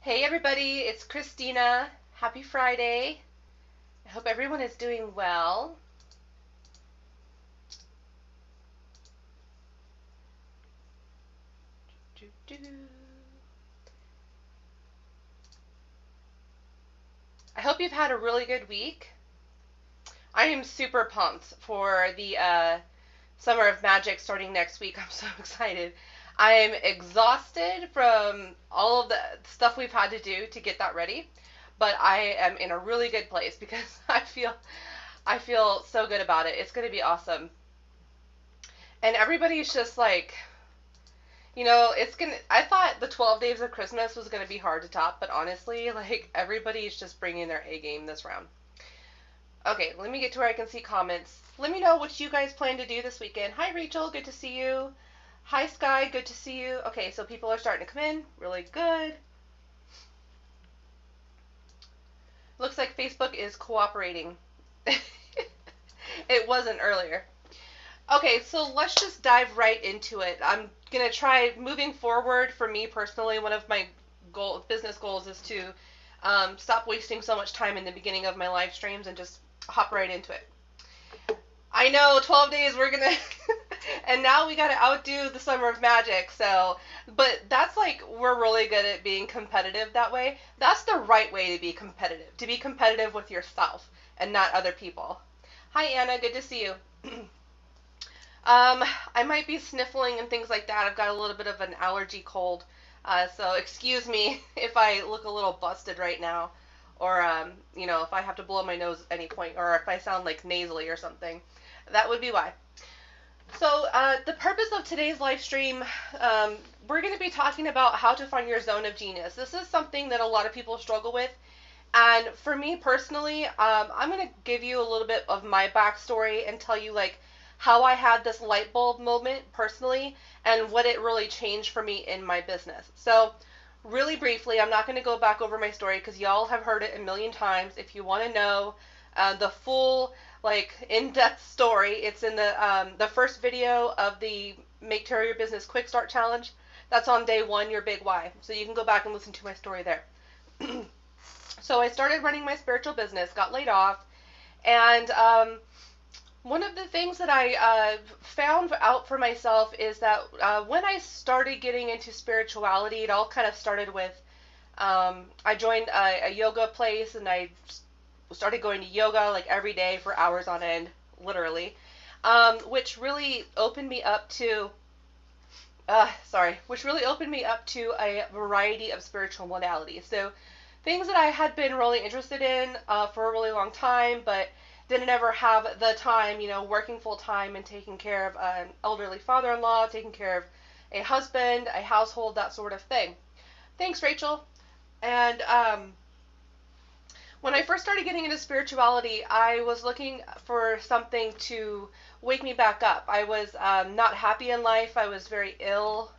Hey everybody, it's Christina. Happy Friday. I hope everyone is doing well. I hope you've had a really good week. I am super pumped for the Summer of Magic starting next week. I'm so excited. I'm exhausted from all of the stuff we've had to do to get that ready, but I am in a really good place because I feel so good about it. It's going to be awesome. And everybody's just like, I thought the 12 days of Christmas was gonna be hard to top, but honestly, like, everybody's just bringing their A game this round. Okay, let me get to where I can see comments. Let me know what you guys plan to do this weekend. Hi, Rachel, good to see you. Hi, Sky, good to see you. Okay, so people are starting to come in. Really good. Looks like Facebook is cooperating. It wasn't earlier. Okay, so let's just dive right into it. I'm gonna try moving forward. For me personally, one of my business goals is to stop wasting so much time in the beginning of my live streams and just hop right into it. I know 12 days we're gonna, and now we gotta outdo the Summer of Magic. So, but that's like we're really good at being competitive that way. That's the right way to be competitive. To be competitive with yourself and not other people. Hi Anna, good to see you. I might be sniffling and things like that. I've got a little bit of an allergy cold. So excuse me if I look a little busted right now. Or, if I have to blow my nose at any point. Or if I sound like nasally or something. That would be why. So, the purpose of today's live stream, we're going to be talking about how to find your zone of genius. This is something that a lot of people struggle with. And for me personally, I'm going to give you a little bit of my backstory and tell you like how I had this light bulb moment personally and what it really changed for me in my business. So, really briefly, I'm not going to go back over my story because y'all have heard it a million times. If you want to know the full, like, in-depth story, it's in the first video of the Make Tarot Your Business Quick Start Challenge. That's on day one, your big why. So you can go back and listen to my story there. So I started running my spiritual business, got laid off, and one of the things that I found out for myself is that when I started getting into spirituality, it all kind of started with I joined a yoga place and I started going to yoga like every day for hours on end, literally, which really opened me up to which really opened me up to a variety of spiritual modalities. So things that I had been really interested in for a really long time, but didn't ever have the time, working full time and taking care of an elderly father-in-law, taking care of a husband, a household, that sort of thing. Thanks, Rachel. And when I first started getting into spirituality, I was looking for something to wake me back up. I was not happy in life. I was very ill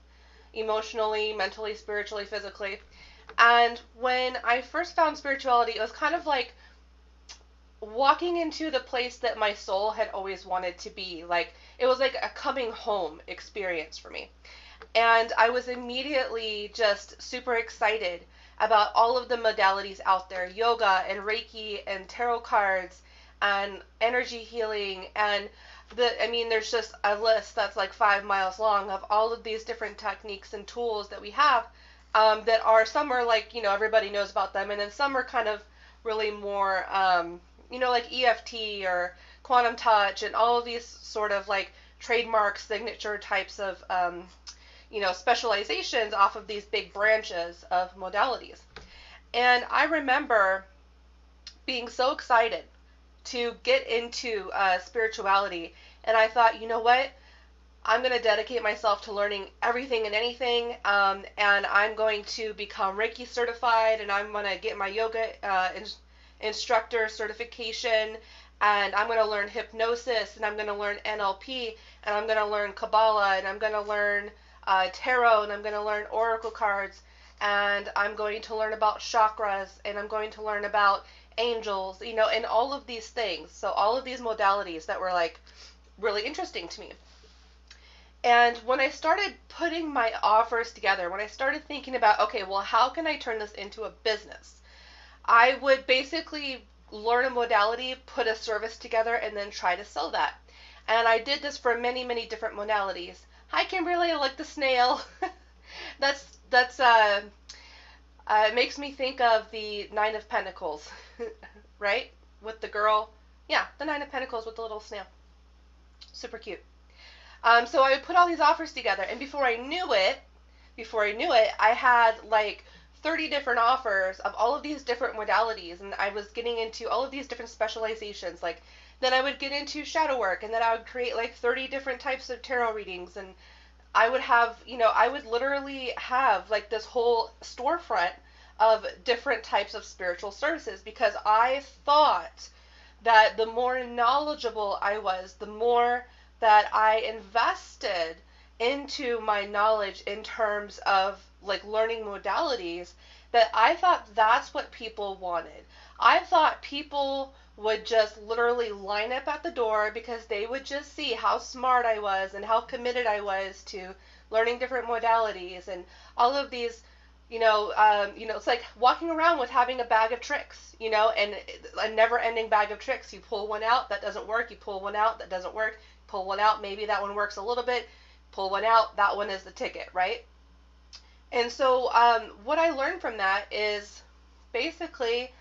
emotionally, mentally, spiritually, physically. And when I first found spirituality, it was kind of like walking into the place that my soul had always wanted to be. Like, it was like a coming home experience for me. And I was immediately just super excited about all of the modalities out there, yoga and Reiki and tarot cards and energy healing. And there's just a list that's like 5 miles long of all of these different techniques and tools that we have, that are, some are like, everybody knows about them, and then some are kind of really more, like EFT or quantum touch and all of these sort of like trademark signature types of, specializations off of these big branches of modalities. And I remember being so excited to get into spirituality, and I thought, you know what? I'm going to dedicate myself to learning everything and anything, and I'm going to become Reiki certified, and I'm going to get my yoga instructor certification, and I'm going to learn hypnosis, and I'm going to learn NLP, and I'm going to learn Kabbalah, and I'm going to learn tarot, and I'm going to learn oracle cards, and I'm going to learn about chakras, and I'm going to learn about angels, and all of these things. So all of these modalities that were like really interesting to me. And when I started putting my offers together, when I started thinking about, okay, well, how can I turn this into a business? I would basically learn a modality, put a service together, and then try to sell that. And I did this for many, many different modalities. Hi, Kimberly, I like the snail. that's it makes me think of the Nine of Pentacles, right? With the girl. Yeah, the Nine of Pentacles with the little snail. Super cute. So I would put all these offers together, and before I knew it, I had like 30 different offers of all of these different modalities, and I was getting into all of these different specializations. Like, then I would get into shadow work, and then I would create like 30 different types of tarot readings, and I would have, I would literally have like this whole storefront of different types of spiritual services because I thought that the more knowledgeable I was, the more that I invested into my knowledge in terms of like learning modalities, that I thought that's what people wanted. I thought people would just literally line up at the door because they would just see how smart I was and how committed I was to learning different modalities and all of these, it's like walking around with having a bag of tricks, and a never-ending bag of tricks. You pull one out, that doesn't work. You pull one out, that doesn't work. Pull one out, maybe that one works a little bit. Pull one out, that one is the ticket, right? And so what I learned from that is basically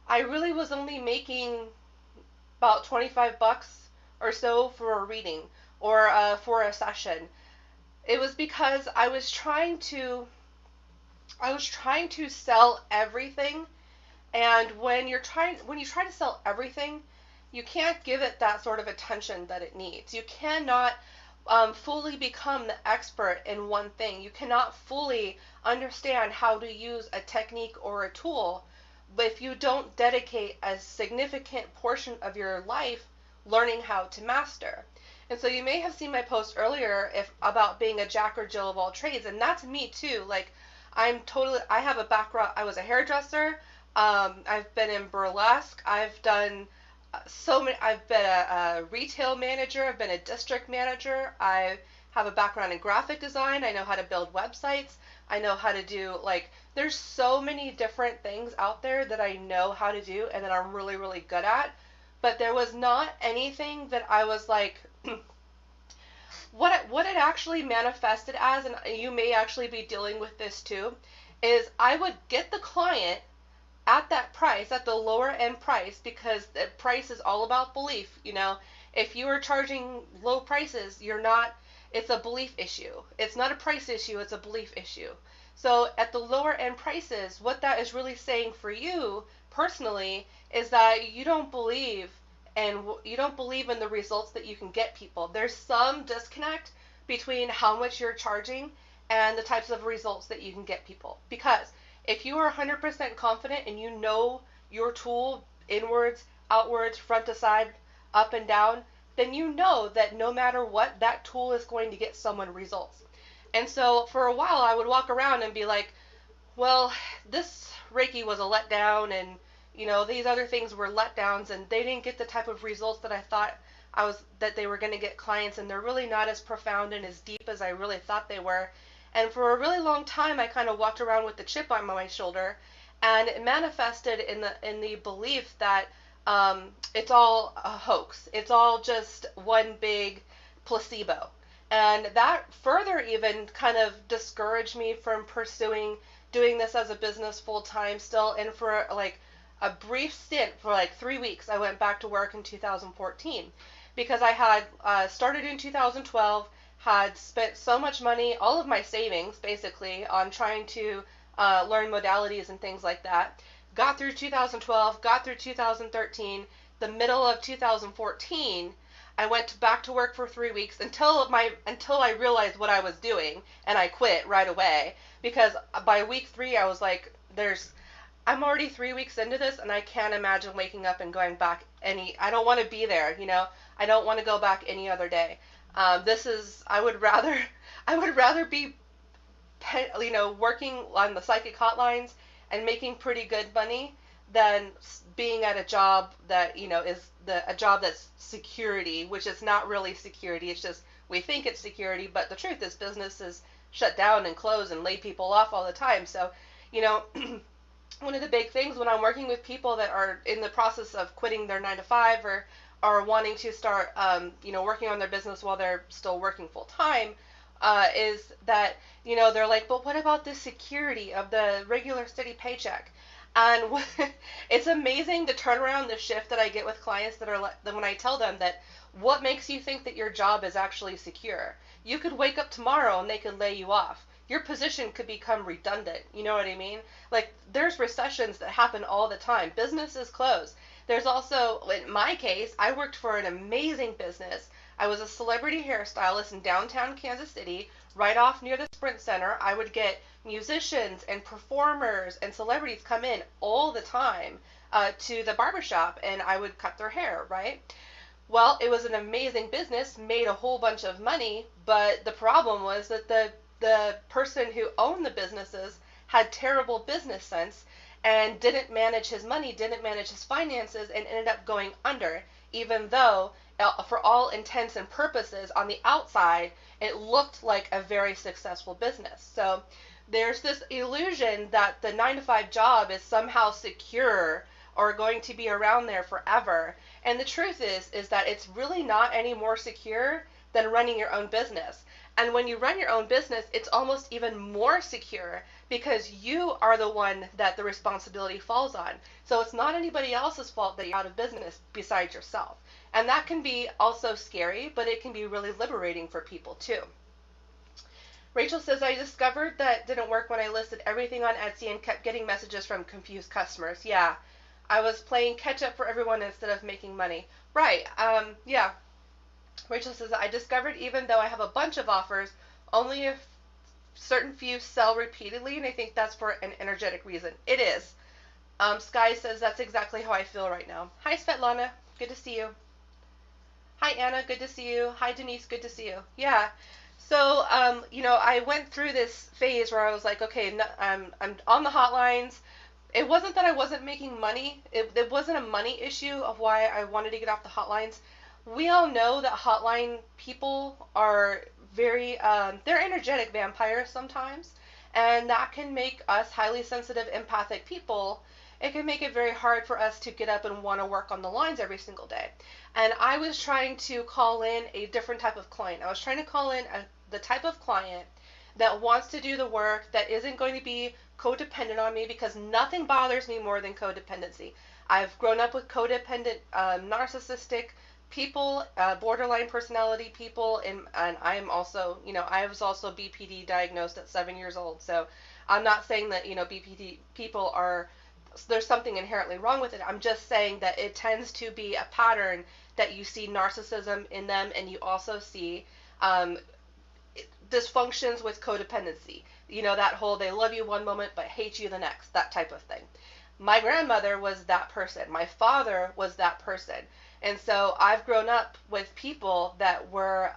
I really was only making about 25 bucks or so for a reading or for a session. It was because I was trying to sell everything, and when you try to sell everything, you can't give it that sort of attention that it needs. You cannot fully become the expert in one thing. You cannot fully understand how to use a technique or a tool if you don't dedicate a significant portion of your life learning how to master. And so you may have seen my post earlier about being a jack or Jill of all trades, and that's me too. Like, I have a background. I was a hairdresser. I've been in burlesque. I've done I've been a retail manager. I've been a district manager. I have a background in graphic design. I know how to build websites. I know how to do, like, there's so many different things out there that I know how to do and that I'm really, really good at. But there was not anything that I was like, what it actually manifested as, and you may actually be dealing with this too, is I would get the client at that price, at the lower end price, because the price is all about belief. If you are charging low prices, it's a belief issue. It's not a price issue, it's a belief issue. So at the lower end prices, what that is really saying for you personally is that you don't believe in the results that you can get people. There's some disconnect between how much you're charging and the types of results that you can get people. Because if you are 100% confident and you know your tool inwards, outwards, front to side, up and down, then you know that no matter what, that tool is going to get someone results. And so for a while I would walk around and be like, well, this Reiki was a letdown, and these other things were letdowns, and they didn't get the type of results that I thought that they were going to get clients, and they're really not as profound and as deep as I really thought they were. And for a really long time, I kind of walked around with the chip on my shoulder, and it manifested in the belief that it's all a hoax. It's all just one big placebo. And that further even kind of discouraged me from pursuing doing this as a business full time still. And for like a brief stint, for like 3 weeks, I went back to work in 2014 because I had started in 2012, had spent so much money, all of my savings basically, on trying to learn modalities and things like that. Got through 2012, got through 2013, the middle of 2014, I went back to work for 3 weeks until I realized what I was doing, and I quit right away because by week 3 I was like, I'm already 3 weeks into this, and I can't imagine waking up and going back I don't want to be there, I don't want to go back any other day. I would rather be, working on the psychic hotlines and making pretty good money than being at a job that, is a job that's security, which is not really security. It's just we think it's security, but the truth is businesses shut down and close and lay people off all the time. So, you know, one of the big things when I'm working with people that are in the process of quitting their 9 to 5 or are wanting to start, working on their business while they're still working full time, is that, they're like, but what about the security of the regular steady paycheck? And it's amazing the turnaround, the shift that I get with clients that are like, when I tell them that what makes you think that your job is actually secure? You could wake up tomorrow and they could lay you off. Your position could become redundant. You know what I mean? Like, there's recessions that happen all the time. Businesses close. There's also, in my case, I worked for an amazing business. I was a celebrity hairstylist in downtown Kansas City, right off near the Sprint Center. I would get musicians and performers and celebrities come in all the time to the barbershop, and I would cut their hair, right? Well, it was an amazing business, made a whole bunch of money, but the problem was that the person who owned the businesses had terrible business sense and didn't manage his money, didn't manage his finances, and ended up going under, even though, for all intents and purposes, on the outside, it looked like a very successful business. So there's this illusion that the 9 to 5 job is somehow secure or going to be around there forever. And the truth is that it's really not any more secure than running your own business. And when you run your own business, it's almost even more secure because you are the one that the responsibility falls on. So it's not anybody else's fault that you're out of business besides yourself. And that can be also scary, but it can be really liberating for people too. Rachel says, I discovered that didn't work when I listed everything on Etsy and kept getting messages from confused customers. Yeah, I was playing catch up for everyone instead of making money. Right, yeah. Rachel says, I discovered even though I have a bunch of offers, only a certain few sell repeatedly, and I think that's for an energetic reason. It is. Sky says, that's exactly how I feel right now. Hi, Svetlana. Good to see you. Hi, Anna. Good to see you. Hi, Denise. Good to see you. Yeah. So, I went through this phase where I was like, okay, I'm on the hotlines. It wasn't that I wasn't making money. It wasn't a money issue of why I wanted to get off the hotlines. We all know that hotline people are very, they're energetic vampires sometimes, and that can make us highly sensitive, empathic people. It can make it very hard for us to get up and want to work on the lines every single day. And I was trying to call in a different type of client. I was trying to call in the type of client that wants to do the work, that isn't going to be codependent on me, because nothing bothers me more than codependency. I've grown up with codependent, narcissistic people, borderline personality people, and I'm also, I was also BPD diagnosed at 7 years old. So I'm not saying that, BPD people are, there's something inherently wrong with it. I'm just saying that it tends to be a pattern that you see narcissism in them, and you also see dysfunctions with codependency. That whole they love you one moment but hate you the next, that type of thing. My grandmother was that person. My father was that person. And so I've grown up with people that were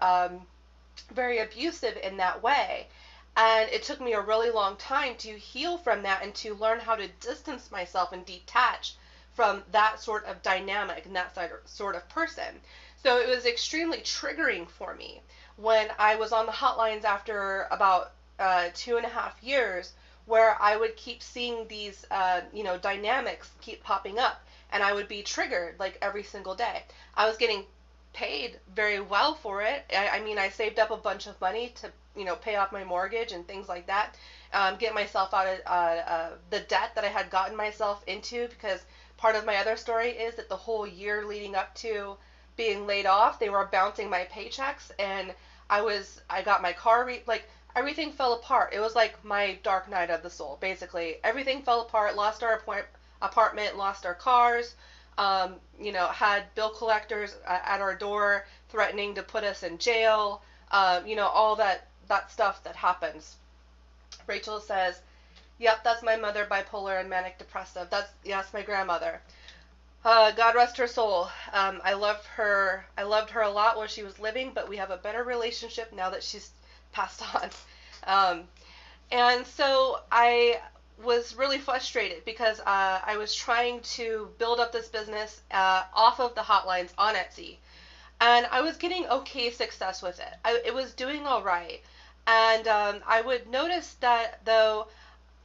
very abusive in that way. And it took me a really long time to heal from that and to learn how to distance myself and detach from that sort of dynamic and that sort of person. So it was extremely triggering for me when I was on the hotlines after about 2.5 years, where I would keep seeing these, dynamics keep popping up, and I would be triggered like every single day. I was getting paid very well for it. I saved up a bunch of money to, pay off my mortgage and things like that, get myself out of the debt that I had gotten myself into, because part of my other story is that the whole year leading up to being laid off, they were bouncing my paychecks, and I got my car, everything fell apart. It was like my dark night of the soul, basically. Everything fell apart, lost our apartment, lost our cars, had bill collectors at our door threatening to put us in jail, all that stuff that happens. Rachel says, yep, that's my mother, bipolar and manic depressive. That's my grandmother. God rest her soul. I loved her a lot while she was living, but we have a better relationship now that she's passed on. And so I was really frustrated because I was trying to build up this business off of the hotlines on Etsy. and I was getting okay success with it. It was doing all right. And I would notice that though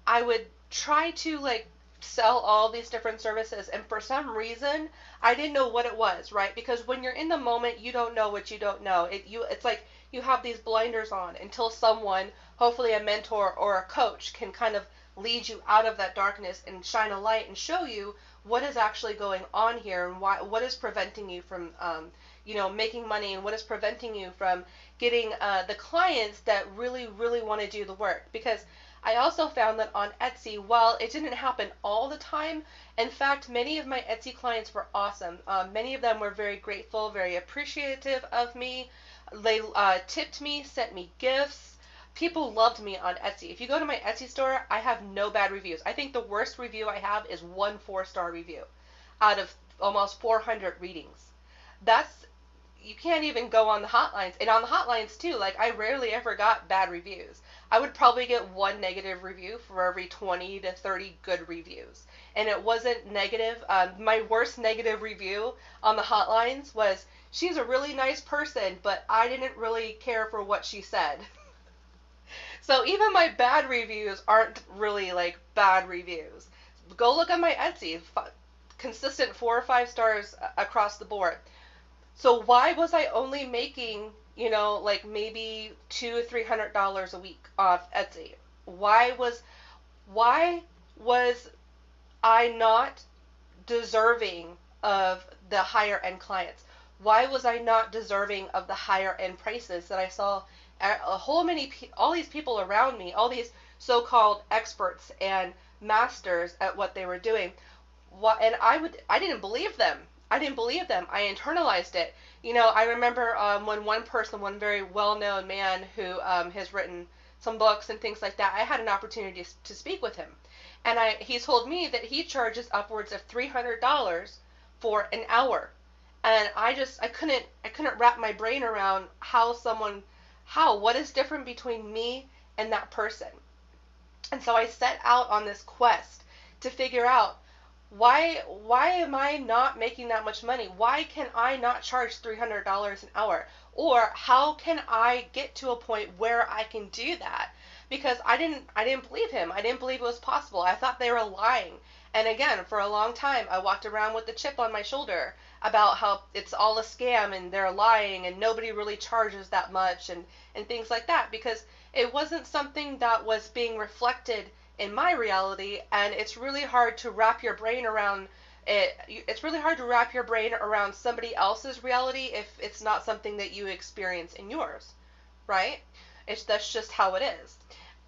I would try to like sell all these different services, and for some reason I didn't know what it was, right? Because when you're in the moment, you don't know what you don't know. It's like you have these blinders on until someone, hopefully a mentor or a coach, can kind of lead you out of that darkness and shine a light and show you what is actually going on here, and what is preventing you from making money, and what is preventing you from getting the clients that really want to do the work. Because I also found that on Etsy, while it didn't happen all the time, in fact, many of my Etsy clients were awesome. Many of them were very grateful, very appreciative of me. They tipped me, sent me gifts. People loved me on Etsy. If you go to my Etsy store, I have no bad reviews. I think the worst review I have is one 4-star review out of almost 400 readings. That's You can't even go on the hotlines. And on the hotlines too, like, I rarely ever got bad reviews. I would probably get one negative review for every 20 to 30 good reviews. And it wasn't negative. My worst negative review on the hotlines was, she's a really nice person, but I didn't really care for what she said. So even my bad reviews aren't really like bad reviews. Go look at my Etsy. Consistent 4 or 5 stars across the board. So why was I only making, like maybe $200-300 a week off Etsy? Why was I not deserving of the higher end clients? Why was I not deserving of the higher end prices that I saw all these people around me, all these so-called experts and masters at what they were doing? And I didn't believe them. I didn't believe them. I internalized it. I remember when one very well-known man who has written some books and things like that, I had an opportunity to speak with him. And he told me that he charges upwards of $300 for an hour. And I couldn't wrap my brain around what is different between me and that person. And so I set out on this quest to figure out, why am I not making that much money? Why can I not charge $300 an hour? Or how can I get to a point where I can do that? Because I didn't believe him. I didn't believe it was possible. I thought they were lying. And again, for a long time, I walked around with the chip on my shoulder about how it's all a scam and they're lying and nobody really charges that much, and things like that, because it wasn't something that was being reflected in my reality. And it's really hard to wrap your brain around it. It's really hard to wrap your brain around somebody else's reality if it's not something that you experience in yours, right? That's just how it is.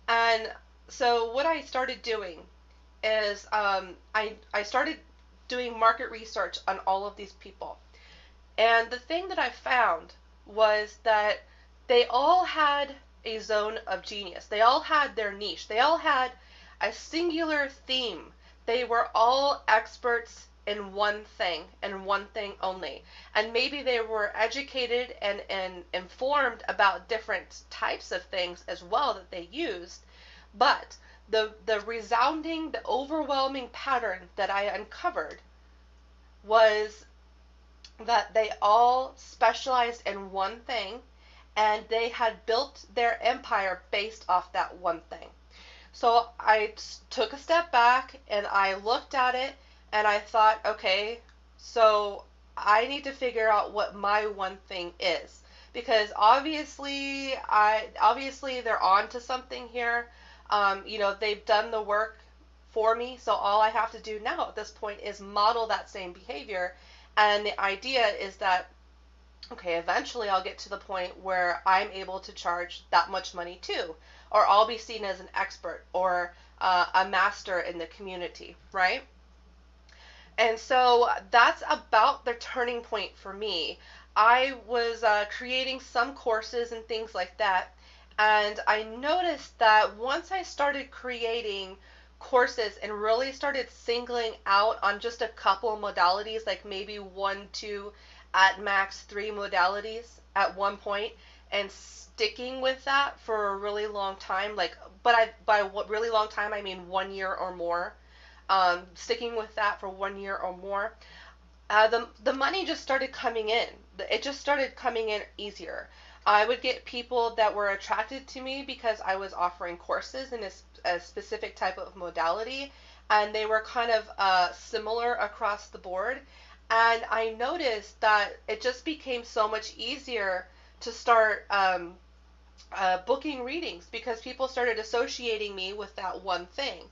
And so what I started doing is I started doing market research on all of these people. And the thing that I found was that they all had a zone of genius. They all had their niche. They all had a singular theme. They were all experts in one thing and one thing only. And maybe they were educated and informed about different types of things as well that they used. But the overwhelming pattern that I uncovered was that they all specialized in one thing, and they had built their empire based off that one thing. So I took a step back and I looked at it and I thought, okay, so I need to figure out what my one thing is, because obviously they're on to something here. They've done the work for me, so all I have to do now at this point is model that same behavior. And the idea is that, okay, eventually I'll get to the point where I'm able to charge that much money too, or I'll be seen as an expert or a master in the community, right? And so that's about the turning point for me. I was creating some courses and things like that, and I noticed that once I started creating courses and really started singling out on just a couple modalities, like maybe 1, 2, at max 3 modalities at one point, and sticking with that for a really long time, by what really long time I mean 1 year or more, sticking with that for 1 year or more, the money just started coming in. It just started coming in easier. I would get people that were attracted to me because I was offering courses in a specific type of modality, and they were kind of similar across the board. And I noticed that it just became so much easier to start booking readings because people started associating me with that one thing.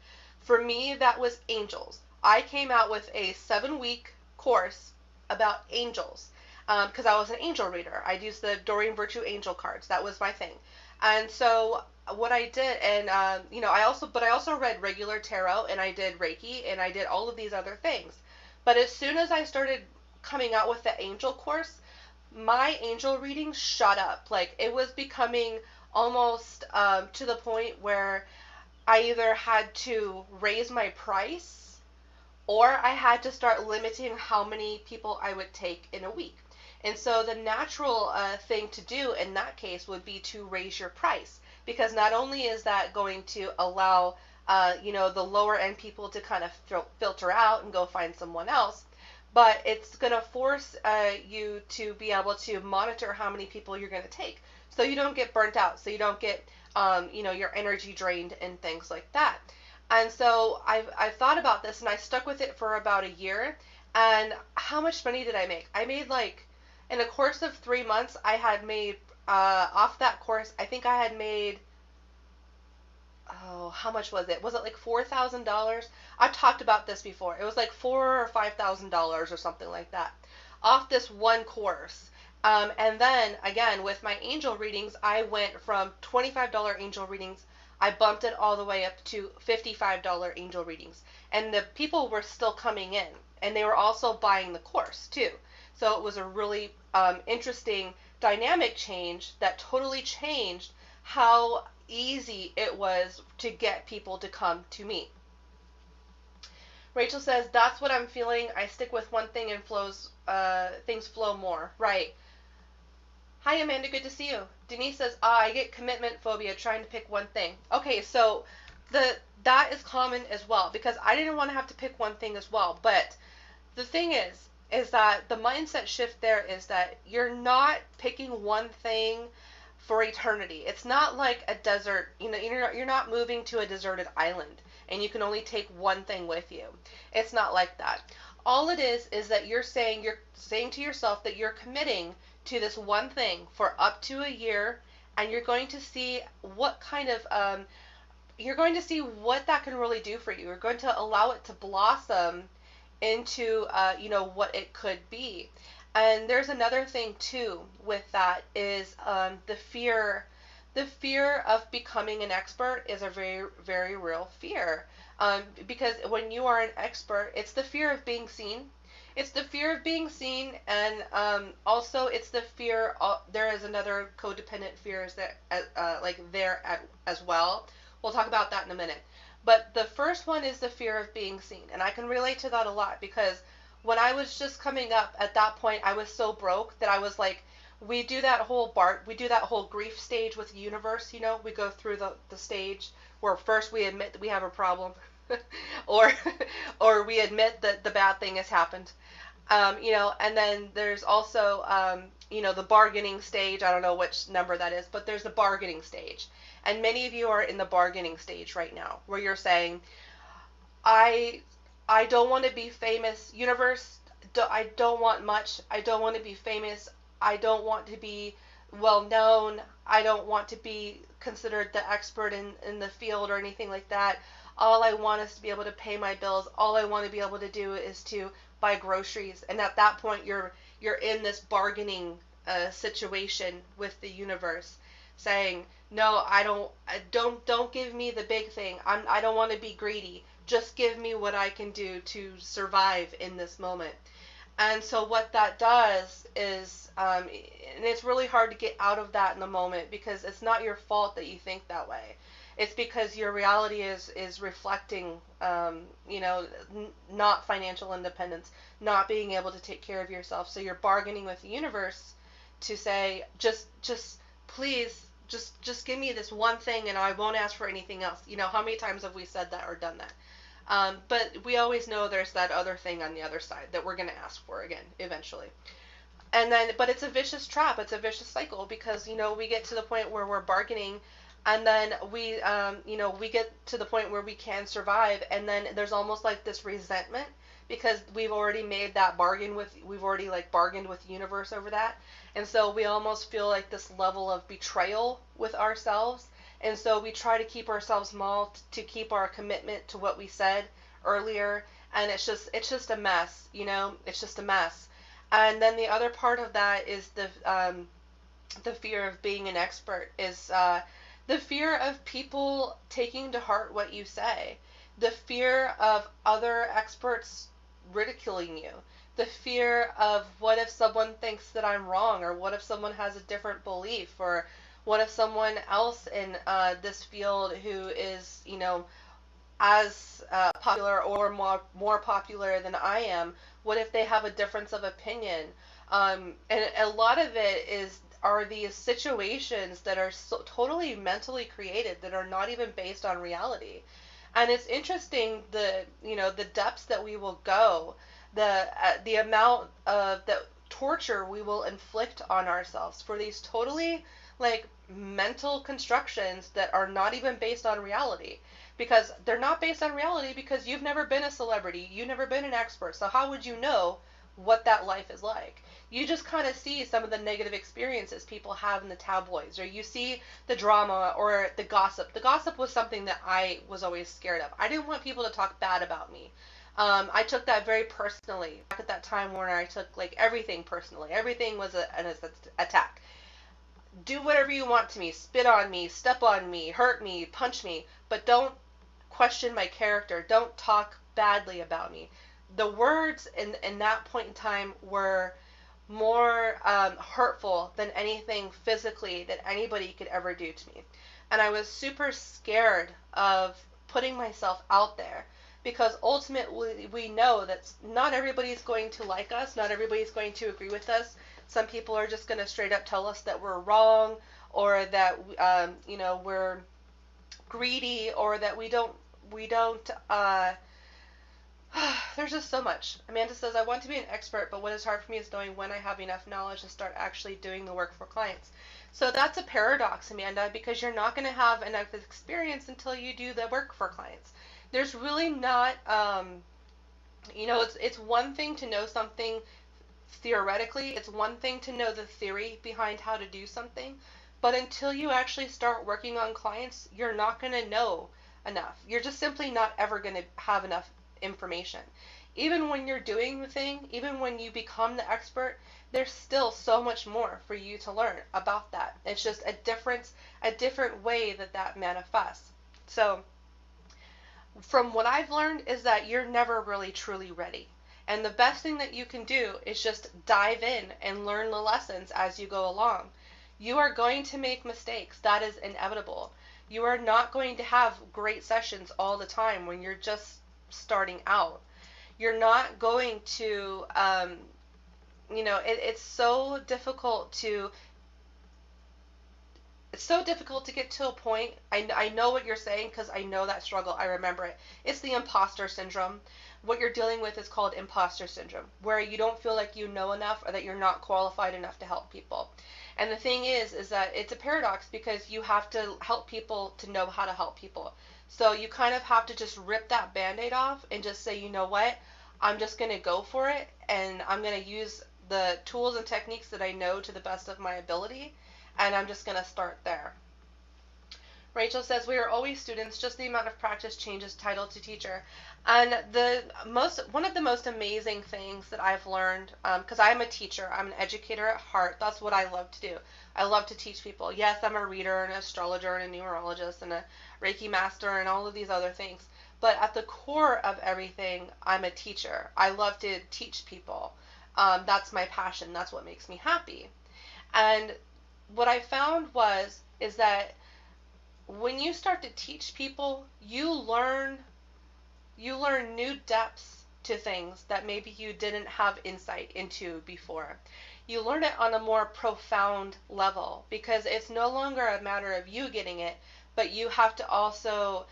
For me, that was angels. I came out with a 7-week course about angels because I was an angel reader. I used the Doreen Virtue angel cards. That was my thing. And so what I did, and I also read regular tarot, and I did Reiki, and I did all of these other things. But as soon as I started coming out with the angel course, my angel readings shot up. Like it was becoming almost to the point where I either had to raise my price or I had to start limiting how many people I would take in a week. And so the natural thing to do in that case would be to raise your price, because not only is that going to allow the lower end people to kind of filter out and go find someone else, but it's going to force you to be able to monitor how many people you're going to take, so you don't get burnt out, so you don't get your energy drained and things like that. And so I've thought about this, and I stuck with it for about a year. And how much money did I make? I made, like, in a course of 3 months, I had made off that course, I think I had made, oh, how much was it? Was it like $4,000? I've talked about this before. It was like $4,000 or $5,000 or something like that off this one course. And then again with my angel readings, I went from $25 angel readings. I bumped it all the way up to $55 angel readings, and the people were still coming in, and they were also buying the course too. So it was a really interesting dynamic change that totally changed how easy it was to get people to come to me. Rachel says, that's what I'm feeling. I stick with one thing and things flow more. Right. Hi, Amanda. Good to see you. Denise says, I get commitment phobia trying to pick one thing. Okay, so that is common as well, because I didn't want to have to pick one thing as well. But the thing is that the mindset shift there is that you're not picking one thing for eternity. It's not like a desert, you're not moving to a deserted island and you can only take one thing with you. It's not like that. All it is that you're saying to yourself that you're committing to this one thing for up to a year, and you're going to see what kind of you're going to see what that can really do for you. You're going to allow it to blossom into what it could be. And there's another thing too with that is the fear. The fear of becoming an expert is a very, very real fear. Because when you are an expert, it's the fear of being seen. It's the fear of being seen, and also it's the fear. There is another codependent fear is that as well. We'll talk about that in a minute. But the first one is the fear of being seen, and I can relate to that a lot because when I was just coming up at that point, I was so broke that I was like, we do that whole grief stage with the universe. We go through the stage where first we admit that we have a problem, or we admit that the bad thing has happened. And then there's also, the bargaining stage. I don't know which number that is, but there's the bargaining stage. And many of you are in the bargaining stage right now, where you're saying, I don't want to be famous. Universe, I don't want much. I don't want to be famous. I don't want to be well known. I don't want to be considered the expert in the field or anything like that. All I want is to be able to pay my bills. All I want to be able to do is to buy groceries. And at that point, you're in this bargaining situation with the universe, saying, no, don't give me the big thing. I don't want to be greedy. Just give me what I can do to survive in this moment. And so what that does is, and it's really hard to get out of that in the moment because it's not your fault that you think that way. It's because your reality is reflecting, not financial independence, not being able to take care of yourself. So you're bargaining with the universe to say, just please, just give me this one thing and I won't ask for anything else. How many times have we said that or done that? But we always know there's that other thing on the other side that we're going to ask for again eventually. And then, but it's a vicious trap. It's a vicious cycle because, we get to the point where we're bargaining, and then we get to the point where we can survive, and then there's almost like this resentment because we've already like bargained with the universe over that. And so we almost feel like this level of betrayal with ourselves. And so we try to keep ourselves small to keep our commitment to what we said earlier. And it's just a mess, it's just a mess. And then the other part of that is the fear of being an expert, is the fear of people taking to heart what you say, the fear of other experts ridiculing you, the fear of what if someone thinks that I'm wrong, or what if someone has a different belief, or what if someone else in this field who is, as popular or more popular than I am, what if they have a difference of opinion? And a lot of it are these situations that are so totally mentally created, that are not even based on reality. And it's interesting the depths that we will go, the amount of the torture we will inflict on ourselves for these totally like mental constructions that are not even based on reality, because they're not based on reality because you've never been a celebrity, you've never been an expert, so how would you know what that life is like? You just kind of see some of the negative experiences people have in the tabloids, or you see the drama or the gossip. The gossip was something that I was always scared of. I didn't want people to talk bad about me. I took that very personally. Back at that time when I took like everything personally, everything was an attack. Do whatever you want to me, spit on me, step on me, hurt me, punch me, but don't question my character. Don't talk badly about me. The words in that point in time were more hurtful than anything physically that anybody could ever do to me. And I was super scared of putting myself out there, because ultimately we know that not everybody's going to like us, not everybody's going to agree with us. Some people are just going to straight up tell us that we're wrong, or that we're greedy, or that we don't there's just so much. Amanda says, I want to be an expert, but what is hard for me is knowing when I have enough knowledge to start actually doing the work for clients. So that's a paradox, Amanda, because you're not going to have enough experience until you do the work for clients. There's really not, it's one thing to know something theoretically, it's one thing to know the theory behind how to do something, but until you actually start working on clients, you're not going to know enough. You're just simply not ever going to have enough information. Even when you're doing the thing, even when you become the expert, there's still so much more for you to learn about that. It's just a different way that manifests. So from what I've learned is that you're never really truly ready. And the best thing that you can do is just dive in and learn the lessons as you go along. You are going to make mistakes. That is inevitable. You are not going to have great sessions all the time when you're just starting out. You're not going to, it's so difficult to get to a point. I know what you're saying because I know that struggle. I remember it. It's the imposter syndrome. What you're dealing with is called imposter syndrome, where you don't feel like you know enough, or that you're not qualified enough to help people. And the thing is that it's a paradox, because you have to help people to know how to help people. So you kind of have to just rip that band-aid off and just say, you know what, I'm just going to go for it, and I'm going to use the tools and techniques that I know to the best of my ability, and I'm just going to start there. Rachel says, we are always students, just the amount of practice changes title to teacher. And one of the most amazing things that I've learned, because I'm a teacher, I'm an educator at heart, that's what I love to do. I love to teach people. Yes, I'm a reader, an astrologer, and a numerologist, and a Reiki master, and all of these other things. But at the core of everything, I'm a teacher. I love to teach people. That's my passion. That's what makes me happy. And what I found is that when you start to teach people, you learn new depths to things that maybe you didn't have insight into before. You learn it on a more profound level, because it's no longer a matter of you getting it, but you have to also,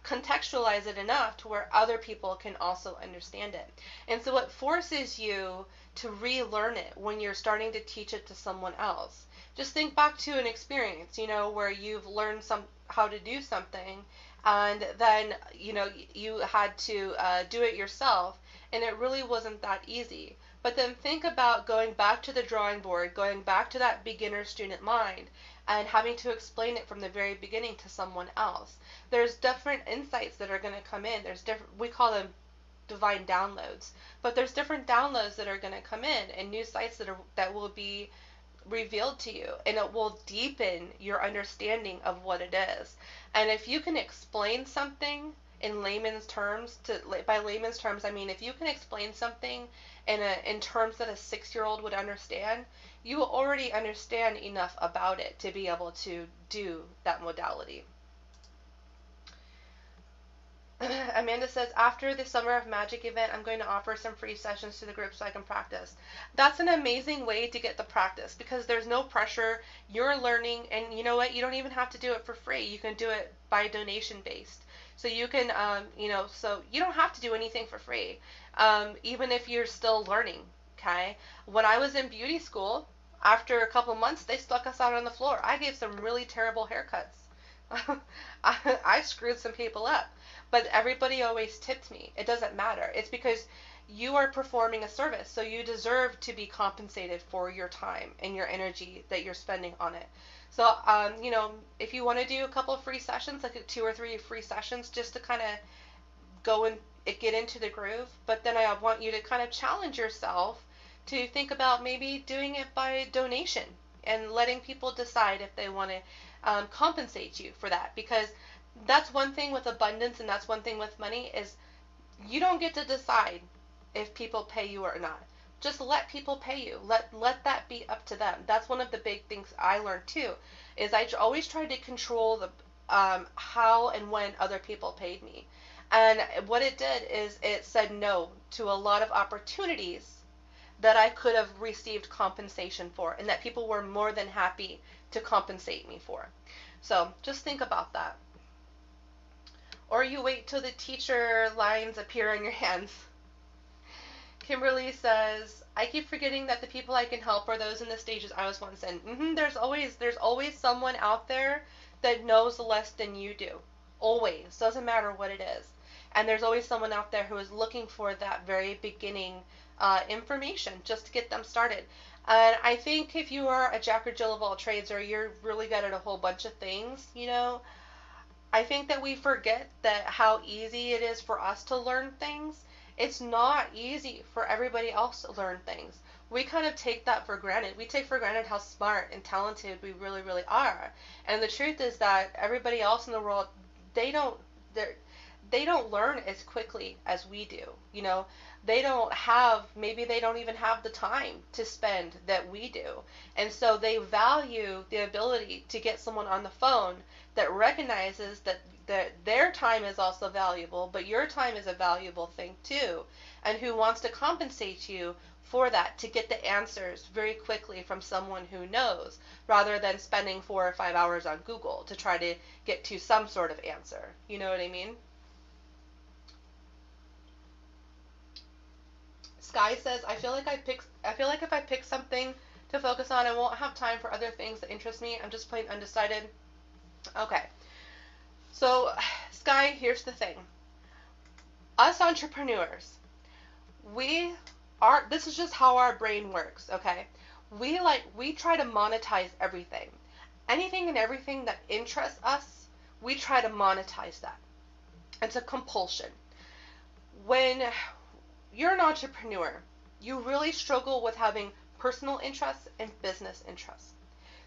contextualize it enough to where other people can also understand it. And so it forces you to relearn it when you're starting to teach it to someone else. Just think back to an experience, where you've learned how to do something, and then, you had to do it yourself, and it really wasn't that easy. But then think about going back to the drawing board, going back to that beginner student mind, and having to explain it from the very beginning to someone else. There's different insights that are going to come in. There's different, we call them divine downloads, but there's different downloads that are going to come in, and new sites that will be revealed to you, and it will deepen your understanding of what it is. And if you can explain something in layman's terms, by layman's terms I mean if you can explain something in terms that a 6-year-old would understand, you already understand enough about it to be able to do that modality. Amanda says, after the Summer of Magic event, I'm going to offer some free sessions to the group so I can practice. That's an amazing way to get the practice, because there's no pressure. You're learning, and you know what? You don't even have to do it for free. You can do it by donation based. So you can, so you don't have to do anything for free, even if you're still learning, okay? When I was in beauty school, after a couple months, they stuck us out on the floor. I gave some really terrible haircuts. I screwed some people up. But everybody always tipped me. It doesn't matter. It's because you are performing a service, so you deserve to be compensated for your time and your energy that you're spending on it. So, if you want to do a couple of free sessions, like 2 or 3 free sessions, just to kind of go and get into the groove, but then I want you to kind of challenge yourself to think about maybe doing it by donation and letting people decide if they want to compensate you for that, because that's one thing with abundance, and that's one thing with money, is you don't get to decide if people pay you or not. Just let people pay you. Let that be up to them. That's one of the big things I learned too, is I always tried to control the how and when other people paid me. And what it did is it said no to a lot of opportunities that I could have received compensation for, and that people were more than happy to compensate me for. So just think about that. Or you wait till the teacher lines appear on your hands. Kimberly says, I keep forgetting that the people I can help are those in the stages I was once in. There's always someone out there that knows less than you do. Always. Doesn't matter what it is. And there's always someone out there who is looking for that very beginning information just to get them started. And I think if you are a Jack or Jill of all trades, or you're really good at a whole bunch of things, I think that we forget that how easy it is for us to learn things. It's not easy for everybody else to learn things. We kind of take that for granted. We take for granted how smart and talented we really, really are. And the truth is that everybody else in the world, they don't learn as quickly as we do. Maybe they don't even have the time to spend that we do. And so they value the ability to get someone on the phone that recognizes that their time is also valuable, but your time is a valuable thing too, and who wants to compensate you for that, to get the answers very quickly from someone who knows, rather than spending 4 or 5 hours on Google to try to get to some sort of answer. You know what I mean? Sky says, I feel like if I pick something to focus on, I won't have time for other things that interest me. I'm just plain undecided. Okay. So, Sky, here's the thing. Us entrepreneurs, this is just how our brain works, okay? We try to monetize everything. Anything and everything that interests us, we try to monetize that. It's a compulsion. When you're an entrepreneur, you really struggle with having personal interests and business interests.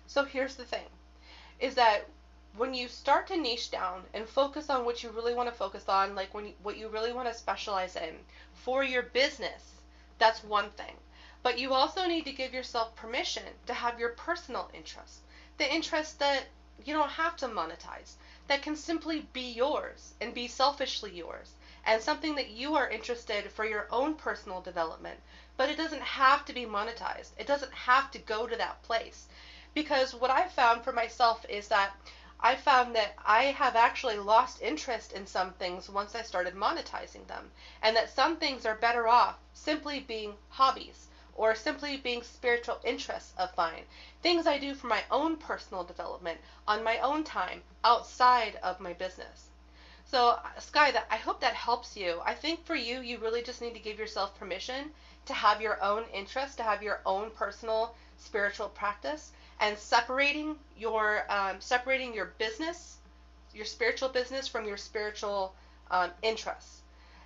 So here's the thing, is that when you start to niche down and focus on what you really want to focus on, like what you really want to specialize in for your business, that's one thing. But you also need to give yourself permission to have your personal interests, the interests that you don't have to monetize, that can simply be yours and be selfishly yours, and something that you are interested for your own personal development. But it doesn't have to be monetized. It doesn't have to go to that place. Because what I've found for myself is that I found that I have actually lost interest in some things once I started monetizing them, and that some things are better off simply being hobbies or simply being spiritual interests of mine. Things I do for my own personal development on my own time outside of my business. So, Sky, I hope that helps you. I think for you, you really just need to give yourself permission to have your own interest, to have your own personal spiritual practice, and separating your business, your spiritual business, from your spiritual interests.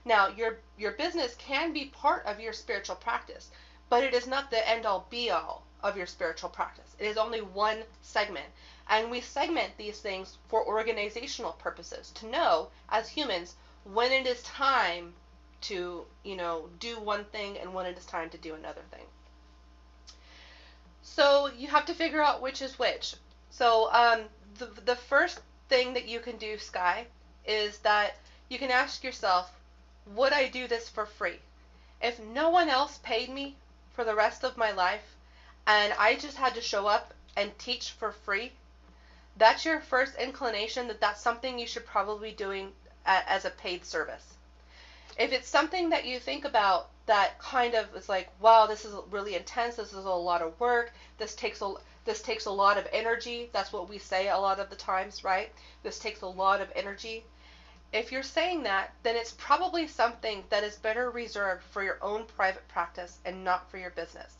Now, your business can be part of your spiritual practice, but it is not the end all be all of your spiritual practice. It is only one segment. And we segment these things for organizational purposes, to know as humans when it is time to, do one thing and when it is time to do another thing. So you have to figure out which is which. So the first thing that you can do, Sky, is that you can ask yourself, would I do this for free? If no one else paid me for the rest of my life and I just had to show up and teach for free, that's your first inclination that that's something you should probably be doing as a paid service. If it's something that you think about that kind of is like, wow, this is really intense, this is a lot of work, this takes a lot of energy, that's what we say a lot of the times, right? This takes a lot of energy. If you're saying that, then it's probably something that is better reserved for your own private practice and not for your business.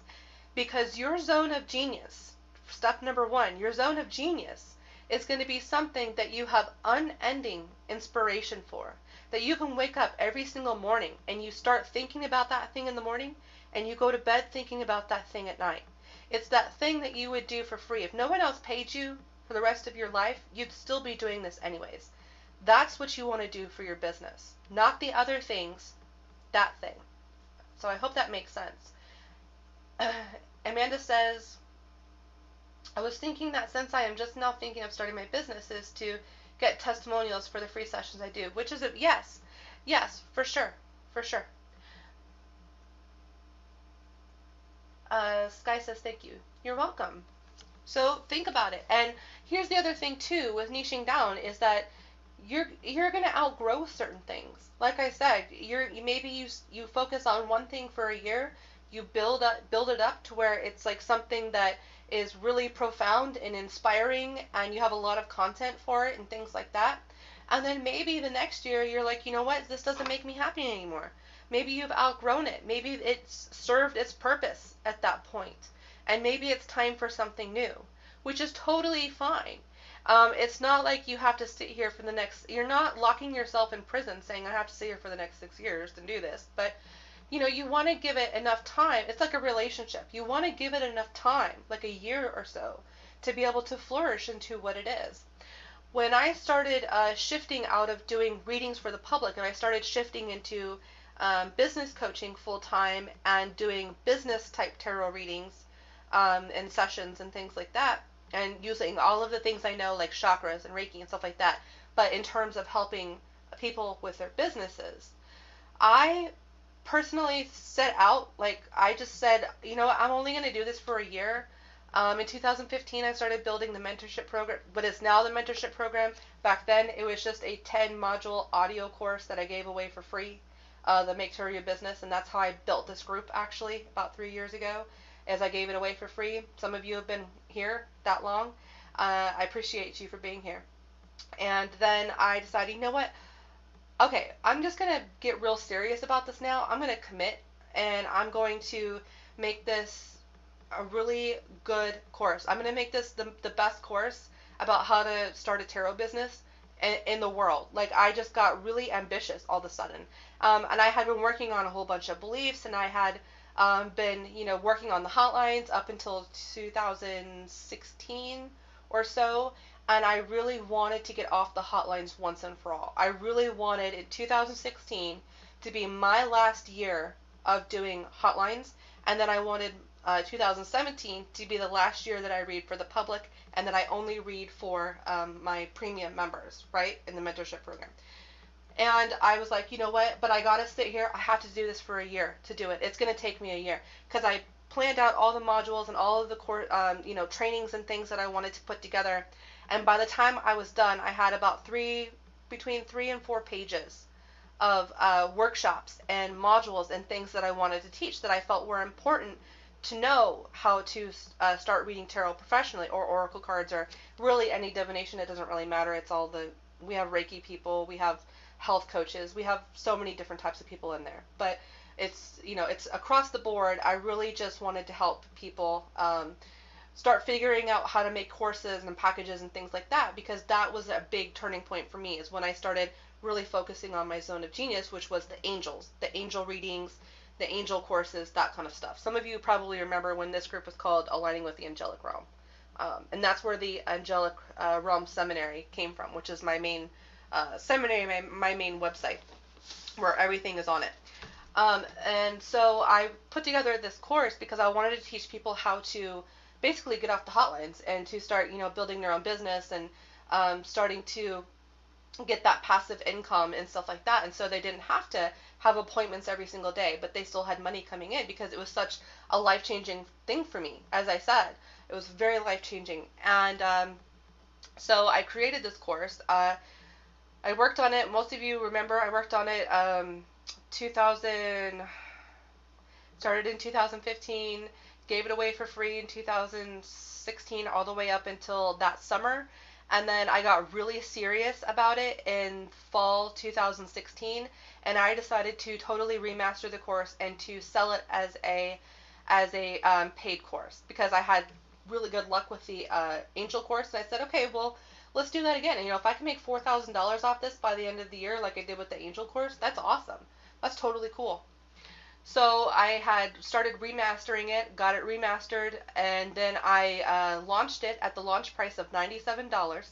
Because your zone of genius, step number one, your zone of genius is going to be something that you have unending inspiration for. That you can wake up every single morning and you start thinking about that thing in the morning and you go to bed thinking about that thing at night. It's that thing that you would do for free. If no one else paid you for the rest of your life, you'd still be doing this anyways. That's what you want to do for your business, not the other things, that thing. So I hope that makes sense. Amanda says, I was thinking that since I am just now thinking of starting my business is to get testimonials for the free sessions I do, which is yes, for sure. Sky says thank you. You're welcome. So think about it. And here's the other thing too with niching down is that you're gonna outgrow certain things. Like I said, you focus on one thing for a year, you build it up to where it's like something that is really profound and inspiring, and you have a lot of content for it and things like that. And then maybe the next year you're like, you know what, this doesn't make me happy anymore. Maybe you've outgrown it. Maybe it's served its purpose at that point, and maybe it's time for something new, which is totally fine. It's not like you have to sit here for the next, you're not locking yourself in prison saying I have to sit here for the next 6 years to do this, but you want to give it enough time. It's like a relationship. You want to give it enough time, like a year or so, to be able to flourish into what it is. When I started shifting out of doing readings for the public and I started shifting into business coaching full time and doing business type tarot readings and sessions and things like that, and using all of the things I know like chakras and Reiki and stuff like that, but in terms of helping people with their businesses, I personally set out, like I just said, I'm only going to do this for a year. In 2015, I started building the mentorship program, but it's now the mentorship program. Back then, it was just a 10-module audio course that I gave away for free, the Make Tour Your Business, and that's how I built this group, actually, about 3 years ago, as I gave it away for free. Some of you have been here that long. I appreciate you for being here. And then I decided, you know what? Okay, I'm just going to get real serious about this now. I'm going to commit, and I'm going to make this a really good course. I'm going to make this the best course about how to start a tarot business in the world. Like, I just got really ambitious all of a sudden. And I had been working on a whole bunch of beliefs, and I had been, working on the hotlines up until 2016 or so. And I really wanted to get off the hotlines once and for all. I really wanted in 2016 to be my last year of doing hotlines, and then I wanted 2017 to be the last year that I read for the public, and that I only read for my premium members, right, in the mentorship program. And I was like, you know what, but I gotta sit here, I have to do this for a year to do it. It's gonna take me a year, because I planned out all the modules and all of the trainings and things that I wanted to put together. And by the time I was done, I had about between 3 and 4 pages of workshops and modules and things that I wanted to teach that I felt were important to know how to start reading tarot professionally, or oracle cards, or really any divination. It doesn't really matter. It's all we have Reiki people, we have health coaches, we have so many different types of people in there. But it's across the board. I really just wanted to help people start figuring out how to make courses and packages and things like that, because that was a big turning point for me, is when I started really focusing on my zone of genius, which was the angels, the angel readings, the angel courses, that kind of stuff. Some of you probably remember when this group was called Aligning with the Angelic Realm. And that's where the Angelic Realm Seminary came from, which is my main seminary, my main website, where everything is on it. And so I put together this course because I wanted to teach people how to basically get off the hotlines and to start, building their own business and starting to get that passive income and stuff like that. And so they didn't have to have appointments every single day, but they still had money coming in, because it was such a life-changing thing for me. As I said, it was very life-changing. And so I created this course. I worked on it. Most of you remember I worked on it started in 2015, gave it away for free in 2016 all the way up until that summer. And then I got really serious about it in fall 2016, and I decided to totally remaster the course and to sell it as a paid course, because I had really good luck with the angel course. And I said, okay, well, let's do that again. And, if I can make $4,000 off this by the end of the year, like I did with the angel course, that's awesome. That's totally cool. So I had started remastering it, got it remastered, and then I launched it at the launch price of $97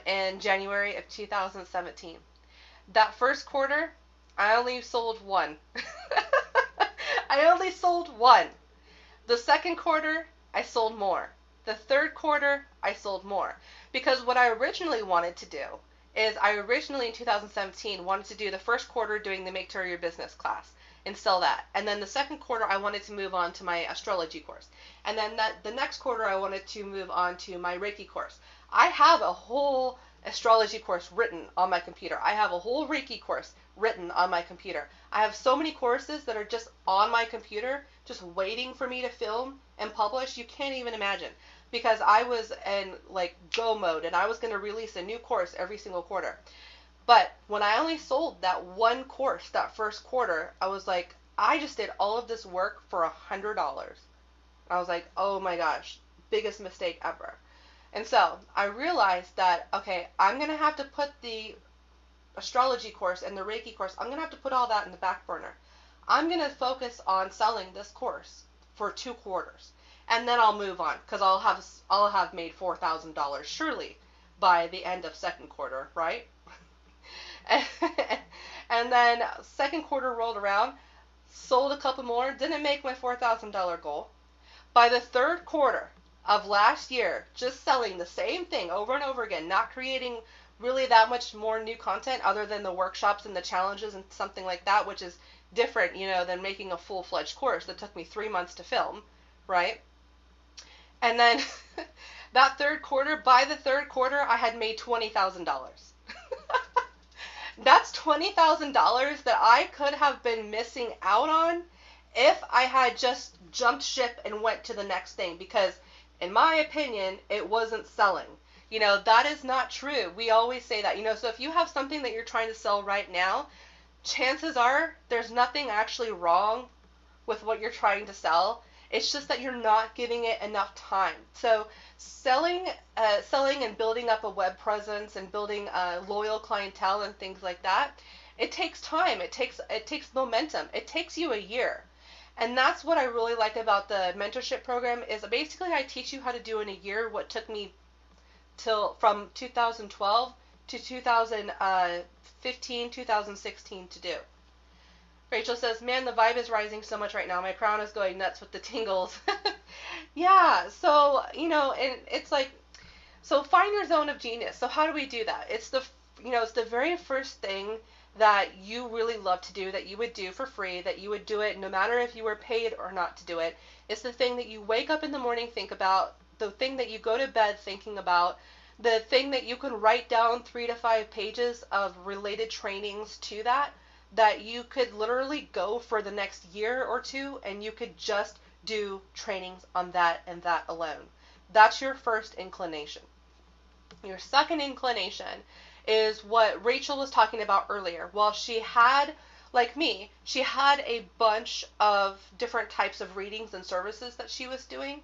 in January of 2017. That first quarter, I only sold one. I only sold one. The second quarter, I sold more. The third quarter, I sold more. Because what I originally wanted to do is, I originally in 2017 wanted to do the first quarter doing the Make Tarot Your Business class and sell that. And then the second quarter, I wanted to move on to my astrology course. And then the next quarter, I wanted to move on to my Reiki course. I have a whole astrology course written on my computer. I have a whole Reiki course written on my computer. I have so many courses that are just on my computer, just waiting for me to film and publish. You can't even imagine. Because I was in go mode, and I was going to release a new course every single quarter. But when I only sold that one course that first quarter, I was like, I just did all of this work for $100. I was like, oh my gosh, biggest mistake ever. And so I realized that, okay, I'm going to have to put the astrology course and the Reiki course, I'm going to have to put all that in the back burner. I'm going to focus on selling this course for 2 quarters. And then I'll move on, because I'll have made $4,000 surely by the end of second quarter, right? And then second quarter rolled around, sold a couple more, didn't make my $4,000 goal. By the third quarter of last year, just selling the same thing over and over again, not creating really that much more new content other than the workshops and the challenges and something like that, which is different, than making a full-fledged course that took me 3 months to film, right? And then by the third quarter, I had made $20,000. That's $20,000 that I could have been missing out on if I had just jumped ship and went to the next thing, because in my opinion, it wasn't selling. That is not true. We always say that, so if you have something that you're trying to sell right now, chances are there's nothing actually wrong with what you're trying to sell. It's just that you're not giving it enough time. So selling and building up a web presence and building a loyal clientele and things like that, it takes time. It takes momentum. It takes you a year. And that's what I really like about the mentorship program, is basically I teach you how to do in a year what took me from 2012 to 2015, 2016 to do. Rachel says, man, the vibe is rising so much right now. My crown is going nuts with the tingles. Yeah, so, and it's like, so find your zone of genius. So how do we do that? It's the very first thing that you really love to do, that you would do for free, that you would do it no matter if you were paid or not to do it. It's the thing that you wake up in the morning, think about, the thing that you go to bed thinking about, the thing that you can write down 3 to 5 pages of related trainings to that you could literally go for the next year or two and you could just do trainings on that and that alone. That's your first inclination. Your second inclination is what Rachel was talking about earlier. Well, she had, like me, she had a bunch of different types of readings and services that she was doing,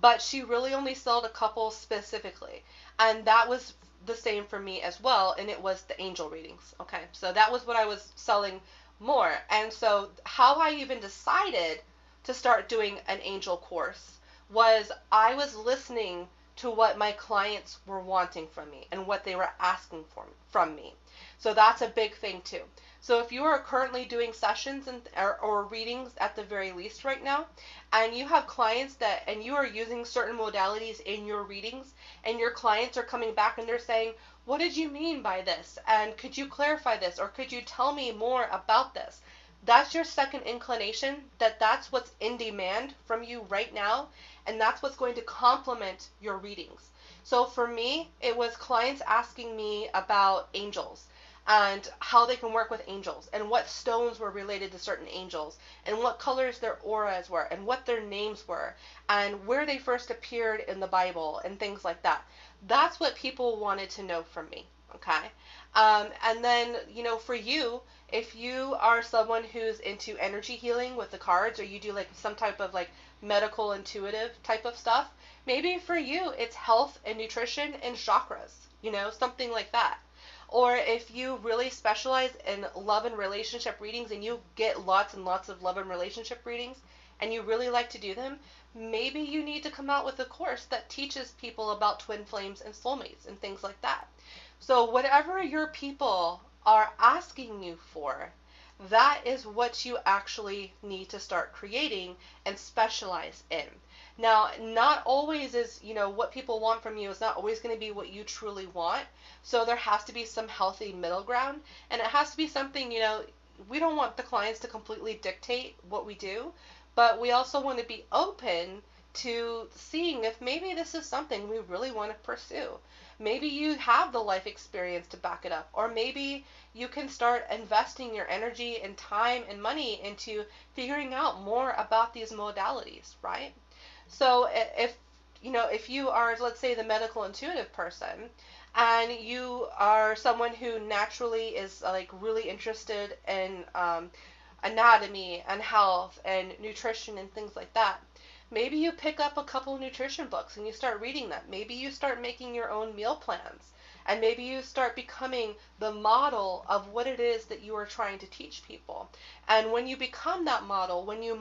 but she really only sold a couple specifically. And that was the same for me as well, and it was the angel readings. Okay, so that was what I was selling more. And so how I even decided to start doing an angel course was I was listening to what my clients were wanting from me and what they were asking for from me. So that's a big thing too. So if you are currently doing sessions or readings at the very least right now, and you have clients and you are using certain modalities in your readings, and your clients are coming back and they're saying, what did you mean by this? And could you clarify this? Or could you tell me more about this? That's your second inclination, that's what's in demand from you right now, and that's what's going to complement your readings. So for me, it was clients asking me about angels and how they can work with angels and what stones were related to certain angels and what colors their auras were and what their names were and where they first appeared in the Bible and things like that. That's what people wanted to know from me. Okay. And then, for you, if you are someone who's into energy healing with the cards, or you do like some type of like medical intuitive type of stuff, maybe for you it's health and nutrition and chakras, something like that. Or if you really specialize in love and relationship readings and you get lots and lots of love and relationship readings and you really like to do them, maybe you need to come out with a course that teaches people about twin flames and soulmates and things like that. So whatever your people are asking you for, that is what you actually need to start creating and specialize in. Now, not always is, what people want from you is not always going to be what you truly want. So there has to be some healthy middle ground, and it has to be something, we don't want the clients to completely dictate what we do, but we also want to be open to seeing if maybe this is something we really want to pursue. Maybe you have the life experience to back it up, or maybe you can start investing your energy and time and money into figuring out more about these modalities, right? So if you are, let's say, the medical intuitive person, and you are someone who naturally is like really interested in anatomy and health and nutrition and things like that, maybe you pick up a couple nutrition books and you start reading them. Maybe you start making your own meal plans. And maybe you start becoming the model of what it is that you are trying to teach people. And when you become that model, when you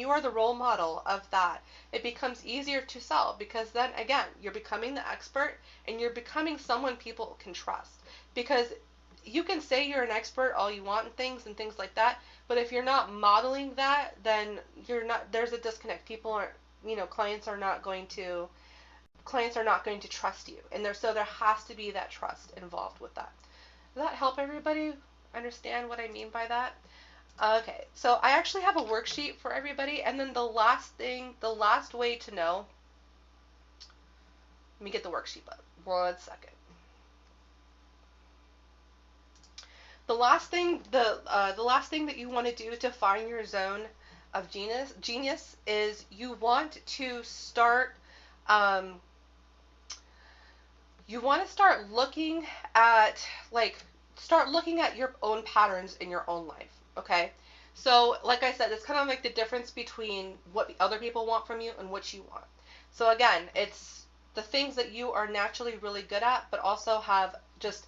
are the role model of that, it becomes easier to sell, because then again, you're becoming the expert and you're becoming someone people can trust. Because you can say you're an expert all you want in things like that, but if you're not modeling that, then there's a disconnect. People aren't, clients are not going to trust you. And so there has to be that trust involved with that. Does that help everybody understand what I mean by that? Okay, so I actually have a worksheet for everybody, and then the last way to know, let me get the worksheet up. 1 second. The last thing that you want to do to find your zone of genius is you want to start looking at your own patterns in your own life. Okay, so like I said, it's kind of like the difference between what other people want from you and what you want. So again, it's the things that you are naturally really good at, but also have just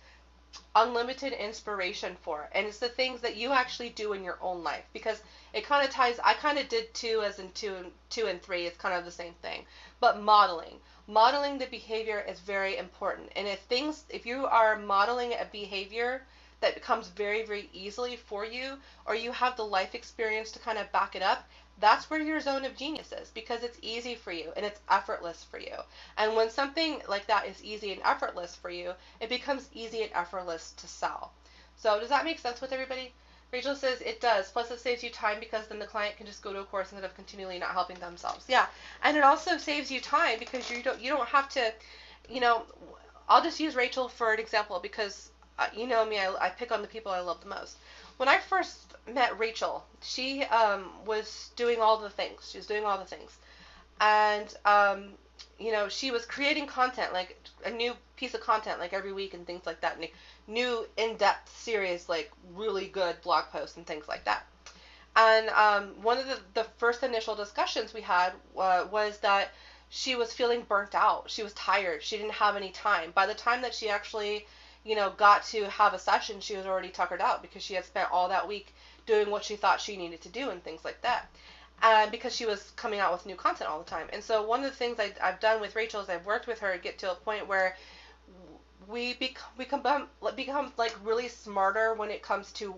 unlimited inspiration for, and it's the things that you actually do in your own life, because it kind of ties. I kind of did two, as in two and three. It's kind of the same thing, but modeling the behavior is very important. And if you are modeling a behavior that becomes very, very easily for you, or you have the life experience to kind of back it up, that's where your zone of genius is, because it's easy for you and it's effortless for you. And when something like that is easy and effortless for you, it becomes easy and effortless to sell. So does that make sense with everybody? Rachel says it does. Plus, it saves you time because then the client can just go to a course instead of continually not helping themselves. Yeah, and it also saves you time because you don't have to, you know. I'll just use Rachel for an example because you know me. I pick on the people I love the most. When I first met Rachel, she was doing all the things. She was doing all the things, and you know, she was creating content, like a new piece of content, like every week and things like that, and new in-depth series, like really good blog posts and things like that. And one of the first initial discussions we had was that she was feeling burnt out. She was tired. She didn't have any time. By the time that she actually, you know, got to have a session, she was already tuckered out because she had spent all that week doing what she thought she needed to do and things like that. And because she was coming out with new content all the time. And so one of the things I've done with Rachel is I've worked with her to get to a point where we become like really smarter when it comes to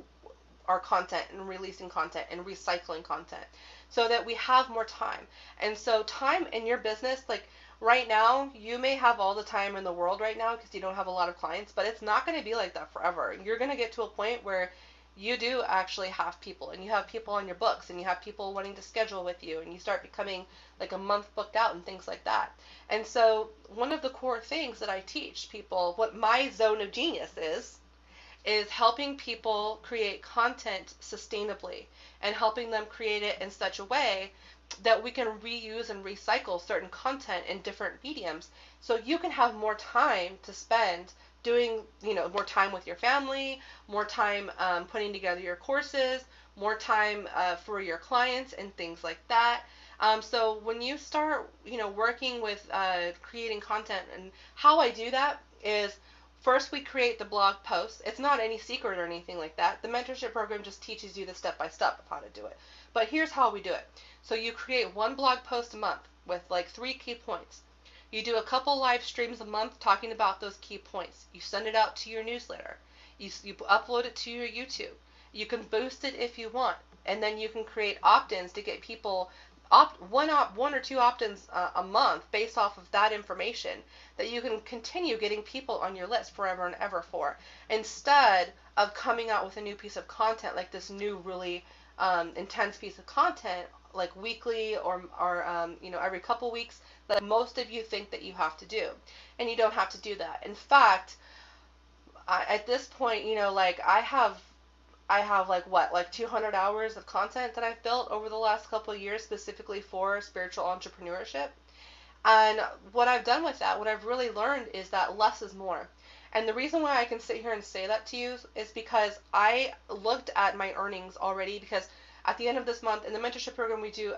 our content and releasing content and recycling content so that we have more time. And so time in your business, like right now, you may have all the time in the world right now because you don't have a lot of clients, but it's not going to be like that forever. You're going to get to a point where you do actually have people and you have people on your books and you have people wanting to schedule with you and you start becoming like a month booked out and things like that. And so one of the core things that I teach people, what my zone of genius is helping people create content sustainably and helping them create it in such a way that we can reuse and recycle certain content in different mediums so you can have more time to spend doing, you know, more time with your family, more time putting together your courses, more time for your clients and things like that. So when you start, you know, working with creating content, and how I do that is first we create the blog posts. It's not any secret or anything like that. The mentorship program just teaches you the step by step of how to do it. But here's how we do it. So you create one blog post a month with like 3 key points. You do a couple live streams a month talking about those key points. You send it out to your newsletter. You upload it to your YouTube. You can boost it if you want. And then you can create opt-ins to get people one or two opt-ins a month based off of that information that you can continue getting people on your list forever and ever for, instead of coming out with a new piece of content like this new really intense piece of content like weekly or you know, every couple weeks that most of you think that you have to do. And you don't have to do that. In fact, at this point, you know, like I have like what, like 200 hours of content that I've built over the last couple of years specifically for spiritual entrepreneurship. And what I've done with that, what I've really learned is that less is more. And the reason why I can sit here and say that to you is because I looked at my earnings already, because at the end of this month in the mentorship program we do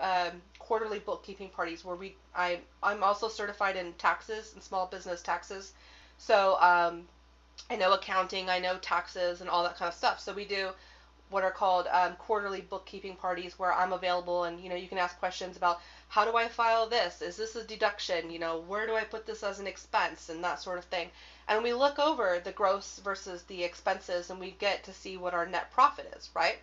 quarterly bookkeeping parties where I'm also certified in taxes and small business taxes. So I know accounting, I know taxes and all that kind of stuff. So we do what are called quarterly bookkeeping parties where I'm available, and you know, you can ask questions about how do I file this? Is this a deduction? You know, where do I put this as an expense and that sort of thing. And we look over the gross versus the expenses and we get to see what our net profit is, right?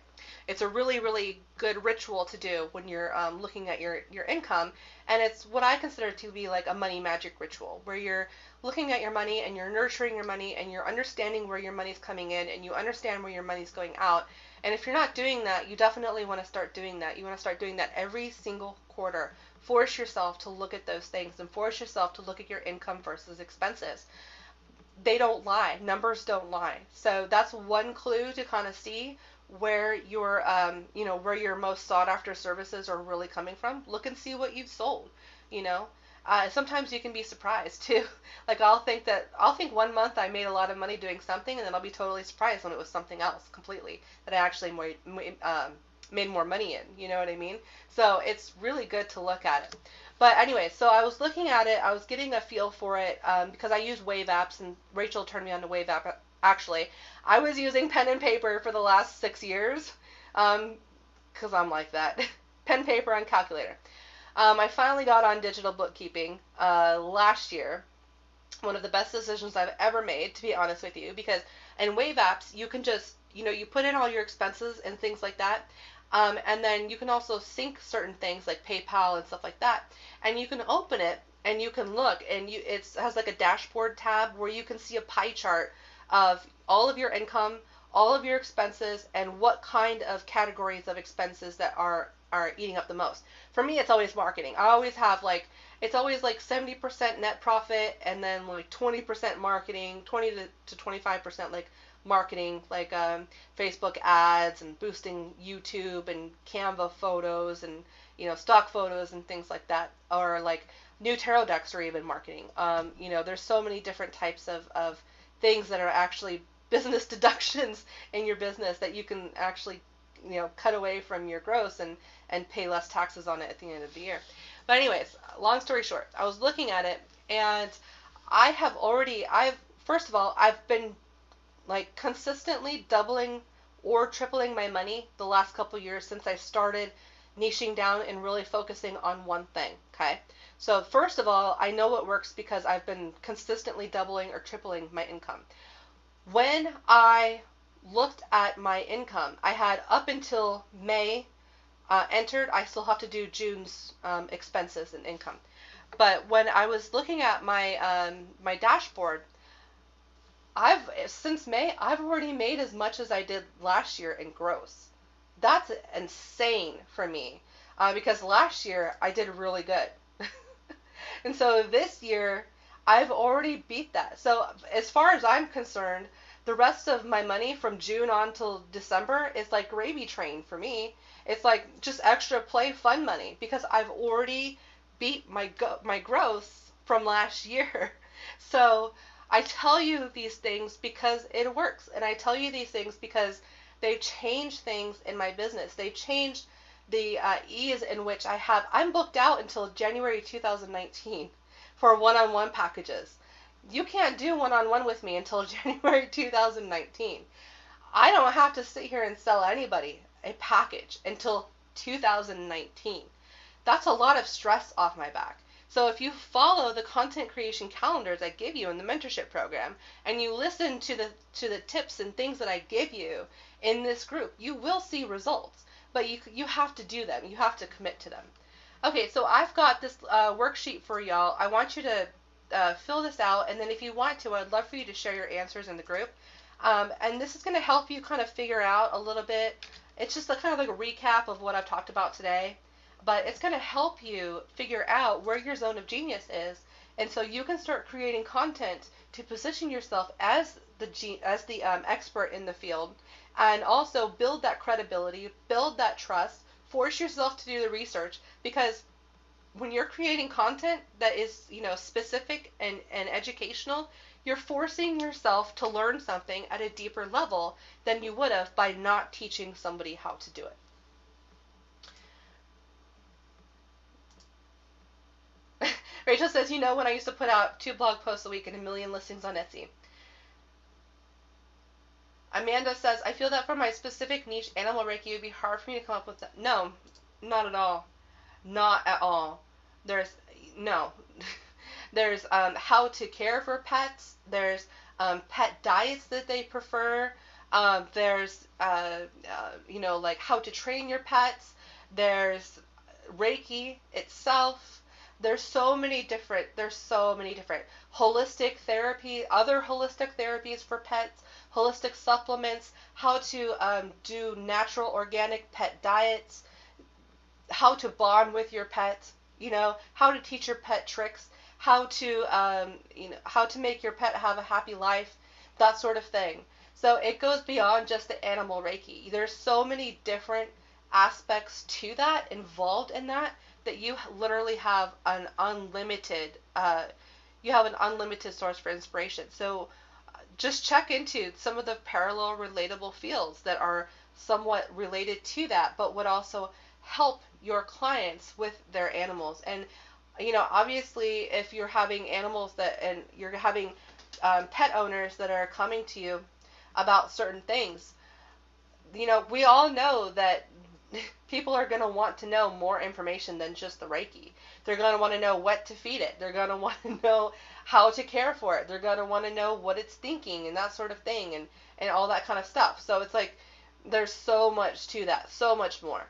It's a really, really good ritual to do when you're looking at your income. And it's what I consider to be like a money magic ritual where you're looking at your money and you're nurturing your money and you're understanding where your money's coming in and you understand where your money's going out. And if you're not doing that, you definitely want to start doing that. You want to start doing that every single quarter. Force yourself to look at those things and force yourself to look at your income versus expenses. They don't lie. Numbers don't lie. So that's one clue to kind of see where your you know, where your most sought after services are really coming from. Look and see what you've sold, you know. Sometimes you can be surprised too. Like I'll think 1 month I made a lot of money doing something, and then I'll be totally surprised when it was something else completely that I actually made more money in. You know what I mean? So it's really good to look at it. But anyway, so I was looking at it. I was getting a feel for it because I use Wave apps, and Rachel turned me on to Wave app. Actually, I was using pen and paper for the last 6 years because I'm like that. Pen, paper, and calculator. I finally got on digital bookkeeping last year. One of the best decisions I've ever made, to be honest with you, because in Wave apps, you can just, you know, you put in all your expenses and things like that. And then you can also sync certain things like PayPal and stuff like that. And you can open it and you can look, and it has like a dashboard tab where you can see a pie chart of all of your income, all of your expenses and what kind of categories of expenses that are eating up the most. For me, it's always marketing. I always have like, it's always like 70% net profit and then like 20% marketing, 20 to 25% like marketing, like Facebook ads and boosting YouTube and Canva photos and stock photos and things like that, or like new tarot decks, or even marketing. There's so many different types of things that are actually business deductions in your business that you can actually cut away from your gross and pay less taxes on it at the end of the year. But anyways, long story short, I was looking at it, and I've first of all, I've been like consistently doubling or tripling my money the last couple years since I started niching down and really focusing on one thing. Okay, so first of all, I know what works because I've been consistently doubling or tripling my income. When I looked at my income, I had up until May entered. I still have to do June's expenses and income. But when I was looking at my dashboard, since May I've already made as much as I did last year in gross. That's insane for me, because last year I did really good. And so this year, I've already beat that. So as far as I'm concerned, the rest of my money from June on till December is like gravy train for me. It's like just extra play fun money because I've already beat my gross from last year. So I tell you these things because it works, and I tell you these things because they've changed things in my business. They've changed the ease in which I'm booked out until January 2019 for one-on-one packages. You can't do one-on-one with me until January 2019. I don't have to sit here and sell anybody a package until 2019. That's a lot of stress off my back. So if you follow the content creation calendars I give you in the mentorship program, and you listen to the tips and things that I give you in this group, you will see results. But you have to do them. You have to commit to them. Okay, so I've got this worksheet for y'all. I want you to fill this out, and then if you want to, I'd love for you to share your answers in the group. And this is going to help you kind of figure out a little bit. It's just kind of like a recap of what I've talked about today, but it's going to help you figure out where your zone of genius is, and so you can start creating content to position yourself as the expert in the field, and also build that credibility, build that trust, force yourself to do the research, because when you're creating content that is specific and educational, you're forcing yourself to learn something at a deeper level than you would have by not teaching somebody how to do it. Rachel says, when I used to put out 2 blog posts a week and 1 million listings on Etsy. Amanda says, I feel that for my specific niche, animal Reiki, it would be hard for me to come up with that. No, not at all. Not at all. There's how to care for pets. There's pet diets that they prefer. There's like how to train your pets. There's Reiki itself. There's so many different holistic therapy, other holistic therapies for pets, holistic supplements, how to do natural organic pet diets, how to bond with your pet, how to teach your pet tricks, how to make your pet have a happy life, that sort of thing. So it goes beyond just the animal Reiki. There's so many different aspects to that, involved in that you literally have an unlimited source for inspiration. So just check into some of the parallel relatable fields that are somewhat related to that, but would also help your clients with their animals. And obviously, if you're having animals and you're having pet owners that are coming to you about certain things, we all know that people are going to want to know more information than just the Reiki. They're going to want to know what to feed it. They're going to want to know how to care for it. They're going to want to know what it's thinking and that sort of thing, and all that kind of stuff. So it's like there's so much to that, so much more.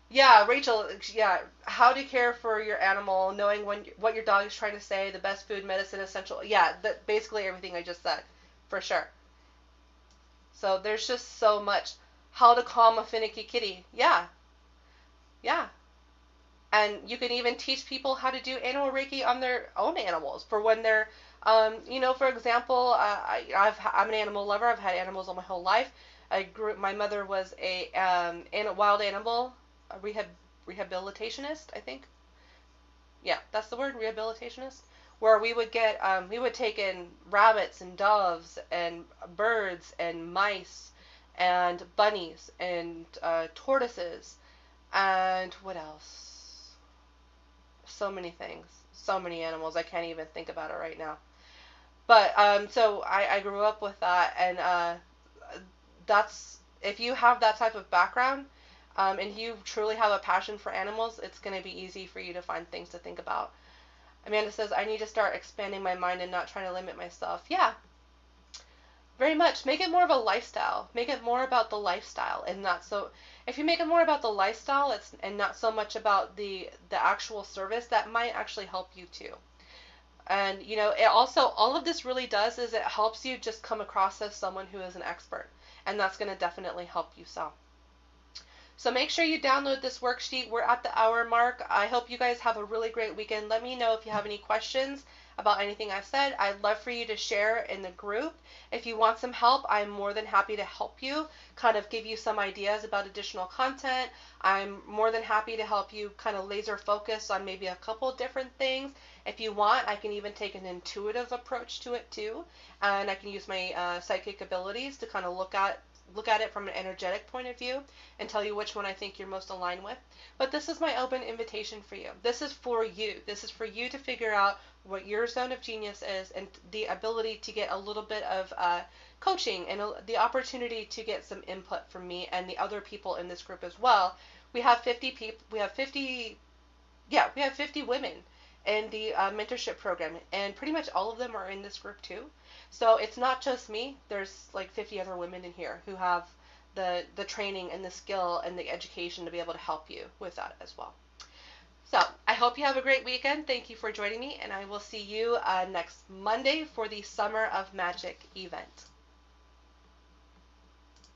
Yeah, Rachel, yeah, how to care for your animal, knowing what your dog is trying to say, the best food, medicine, essential. Yeah, basically everything I just said, for sure. So there's just so much. How to calm a finicky kitty. Yeah, yeah. And you can even teach people how to do animal reiki on their own animals for when they're, for example, I'm an animal lover. I've had animals all my whole life. My mother was a wild animal rehabilitationist, I think. Yeah, that's the word, rehabilitationist. Where we would take in rabbits and doves and birds and mice and bunnies and tortoises and what else? So many things, so many animals. I can't even think about it right now. But so I grew up with that, and that's if you have that type of background, and you truly have a passion for animals, it's going to be easy for you to find things to think about. Amanda says, I need to start expanding my mind and not trying to limit myself. Yeah, very much. Make it more of a lifestyle. Make it more about the lifestyle and not so. If you make it more about the lifestyle, and not so much about the actual service, that might actually help you too. And it also all of this really does is it helps you just come across as someone who is an expert, and that's going to definitely help you sell. So make sure you download this worksheet. We're at the hour mark. I hope you guys have a really great weekend. Let me know if you have any questions about anything I've said. I'd love for you to share in the group. If you want some help, I'm more than happy to help you, kind of give you some ideas about additional content. I'm more than happy to help you kind of laser focus on maybe a couple different things. If you want, I can even take an intuitive approach to it too, and I can use my psychic abilities to kind of look at it from an energetic point of view and tell you which one I think you're most aligned with. But this is my open invitation for you. This is for you. This is for you to figure out what your zone of genius is, and the ability to get a little bit of coaching and the opportunity to get some input from me and the other people in this group as well. We have 50 people. We have 50. Yeah, we have 50 women in the mentorship program, and pretty much all of them are in this group too. So it's not just me. There's like 50 other women in here who have the training and the skill and the education to be able to help you with that as well. So I hope you have a great weekend. Thank you for joining me, and I will see you next Monday for the Summer of Magic event.